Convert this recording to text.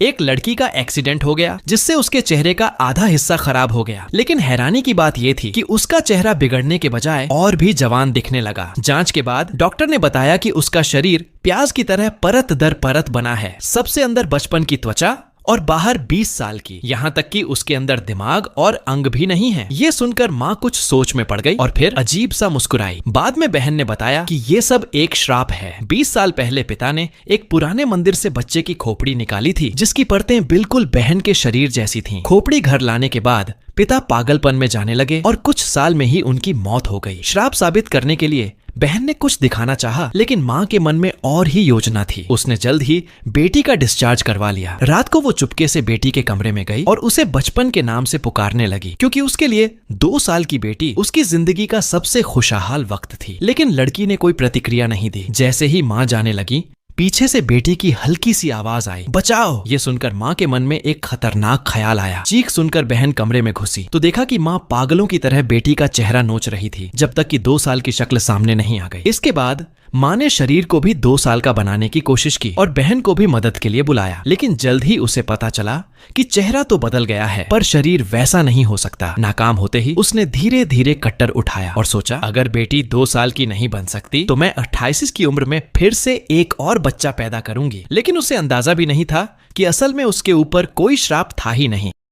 एक लड़की का एक्सीडेंट हो गया जिससे उसके चेहरे का आधा हिस्सा खराब हो गया। लेकिन हैरानी की बात यह थी कि उसका चेहरा बिगड़ने के बजाय और भी जवान दिखने लगा। जांच के बाद डॉक्टर ने बताया कि उसका शरीर प्याज की तरह परत दर परत बना है। सबसे अंदर बचपन की त्वचा और बाहर 20 साल की, यहाँ तक कि उसके अंदर दिमाग और अंग भी नहीं है। ये सुनकर माँ कुछ सोच में पड़ गई और फिर अजीब सा मुस्कुराई। बाद में बहन ने बताया कि ये सब एक श्राप है। 20 साल पहले पिता ने एक पुराने मंदिर से बच्चे की खोपड़ी निकाली थी जिसकी परतें बिल्कुल बहन के शरीर जैसी थीं। खोपड़ी घर लाने के बाद पिता पागलपन में जाने लगे और कुछ साल में ही उनकी मौत हो गई। श्राप साबित करने के लिए बहन ने कुछ दिखाना चाहा, लेकिन माँ के मन में और ही योजना थी। उसने जल्द ही बेटी का डिस्चार्ज करवा लिया। रात को वो चुपके से बेटी के कमरे में गई और उसे बचपन के नाम से पुकारने लगी, क्योंकि उसके लिए 2 साल की बेटी उसकी जिंदगी का सबसे खुशहाल वक्त थी। लेकिन लड़की ने कोई प्रतिक्रिया नहीं दी। जैसे ही माँ जाने लगी, पीछे से बेटी की हल्की सी आवाज आई, बचाओ। ये सुनकर माँ के मन में एक खतरनाक ख्याल आया। चीख सुनकर बहन कमरे में घुसी तो देखा कि माँ पागलों की तरह बेटी का चेहरा नोच रही थी, जब तक कि 2 साल की शक्ल सामने नहीं आ गई। इसके बाद माँ ने शरीर को भी 2 साल का बनाने की कोशिश की और बहन को भी मदद के लिए बुलाया। लेकिन जल्द ही उसे पता चला कि चेहरा तो बदल गया है, पर शरीर वैसा नहीं हो सकता। नाकाम होते ही उसने धीरे धीरे कट्टर उठाया और सोचा, अगर बेटी 2 साल की नहीं बन सकती तो मैं 28 की उम्र में फिर से एक और बच्चा पैदा करूंगी। लेकिन उसे अंदाजा भी नहीं था कि असल में उसके ऊपर कोई श्राप था ही नहीं।